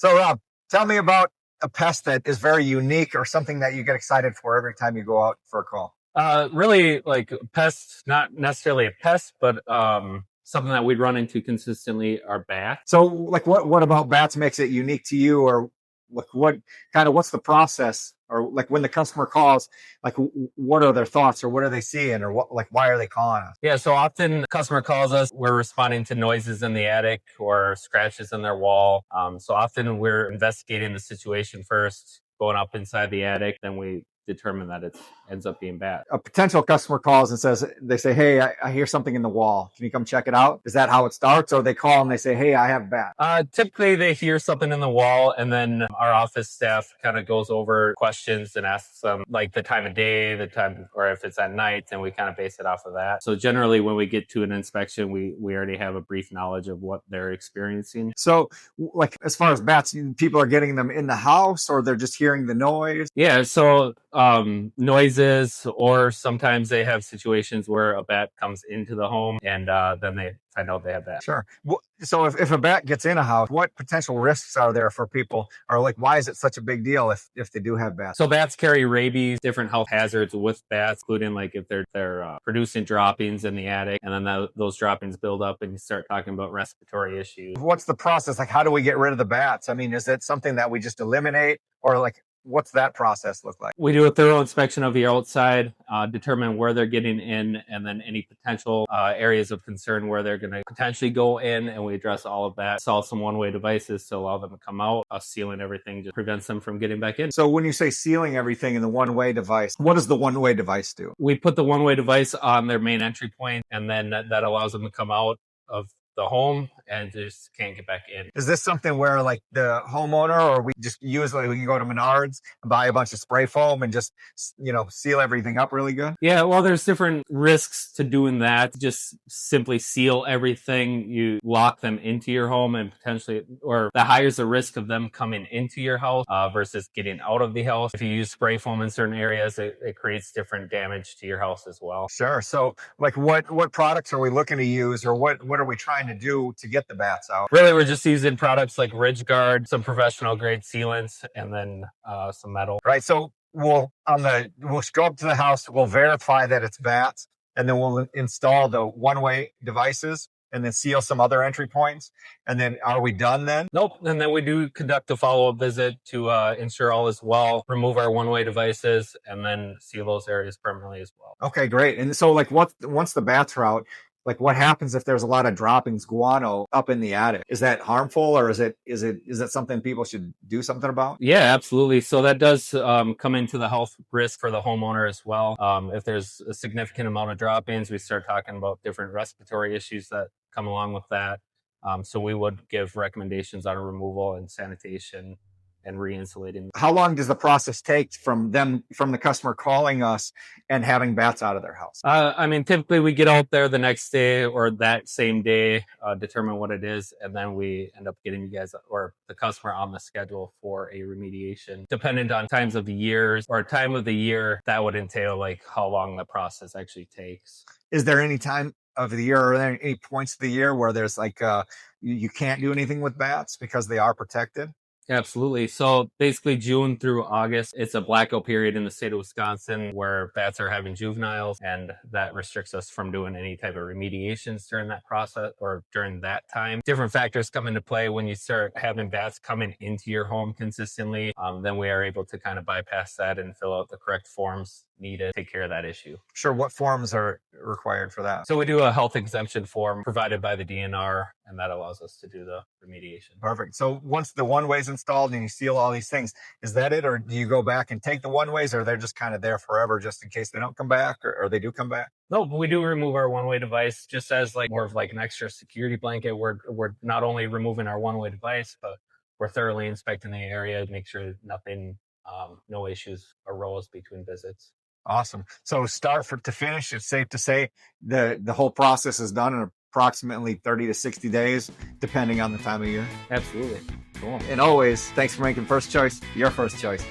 So, Rob, tell me about a pest that is very unique or something that you get excited for every time you go out for a call. Really, like pests, not necessarily a pest, but something that we run into consistently are bats. So, like, what about bats makes it unique to you, or like what's the process, or like when the customer calls, like what are their thoughts, or what are they seeing, or why are they calling us? Yeah, so often the customer calls us, we're responding to noises in the attic or scratches in their wall. So often we're investigating the situation first, going up inside the attic, then we determine that it ends up being bad. A potential customer calls and they say, hey, I hear something in the wall. Can you come check it out? Is that how it starts? Or they call and they say, hey, I have bat. Typically they hear something in the wall, and then our office staff kind of goes over questions and asks them like the time of day, the time, or if it's at night, and we kind of base it off of that. So generally when we get to an inspection, we already have a brief knowledge of what they're experiencing. So like as far as bats, people are getting them in the house, or they're just hearing the noise? Yeah, so noises, or sometimes they have situations where a bat comes into the home and then they find out they have bats. Sure. So if a bat gets in a house, what potential risks are there for people? Or like, why is it such a big deal if they do have bats? So bats carry rabies, different health hazards with bats, including like if they're producing droppings in the attic, and then those droppings build up and you start talking about respiratory issues. What's the process? Like, how do we get rid of the bats? I mean, is it something that we just eliminate, or like, what's that process look like? We do a thorough inspection of the outside, determine where they're getting in, and then any potential areas of concern where they're going to potentially go in, and we address all of that. Install some one-way devices to allow them to come out. Sealing everything just prevents them from getting back in. So when you say sealing everything in the one-way device, what does the one-way device do? We put the one-way device on their main entry point, and then that allows them to come out of the home and just can't get back in. Is this something where like the homeowner, or we just usually we can go to Menards and buy a bunch of spray foam and just, seal everything up really good? Yeah, well, there's different risks to doing that. Just simply seal everything. You lock them into your home, and potentially, or that higher the risk of them coming into your house versus getting out of the house. If you use spray foam in certain areas, it creates different damage to your house as well. Sure. So like what products are we looking to use, or what are we trying to do to get the bats out? Really, we're just using products like Ridge Guard, some professional grade sealants, and then some metal. Right. So we'll go up to the house, we'll verify that it's bats, and then we'll install the one-way devices and then seal some other entry points. And then are we done then? Nope. And then we do conduct a follow-up visit to ensure all is well, remove our one-way devices, and then seal those areas permanently as well. Okay, great. And so like once the bats are out, like what happens if there's a lot of droppings, guano up in the attic? Is that harmful, or is it something people should do something about? Yeah, absolutely. So that does come into the health risk for the homeowner as well. If there's a significant amount of droppings, we start talking about different respiratory issues that come along with that. So we would give recommendations on removal and sanitation and re-insulating. How long does the process take from the customer calling us and having bats out of their house? Typically we get out there the next day or that same day, determine what it is, and then we end up getting you guys or the customer on the schedule for a remediation. Dependent on times of the years or time of the year, that would entail like how long the process actually takes. Is there any time of the year, or are there any points of the year where there's like you can't do anything with bats because they are protected? Absolutely. So basically June through August, it's a blackout period in the state of Wisconsin where bats are having juveniles, and that restricts us from doing any type of remediations during that process or during that time. Different factors come into play when you start having bats coming into your home consistently. Then we are able to kind of bypass that and fill out the correct forms needed to take care of that issue. Sure. What forms are required for that? So we do a health exemption form provided by the DNR, and that allows us to do the remediation. Perfect. So once the one-way's installed and you seal all these things, is that it? Or do you go back and take the one-ways, or they're just kind of there forever just in case they don't come back, or they do come back? No, but we do remove our one-way device just as like more of like an extra security blanket. We're not only removing our one-way device, but we're thoroughly inspecting the area to make sure nothing, no issues arose between visits. Awesome. So start to finish, it's safe to say the whole process is done in approximately 30 to 60 days, depending on the time of year. Absolutely. Cool. And always, thanks for making First Choice your first choice.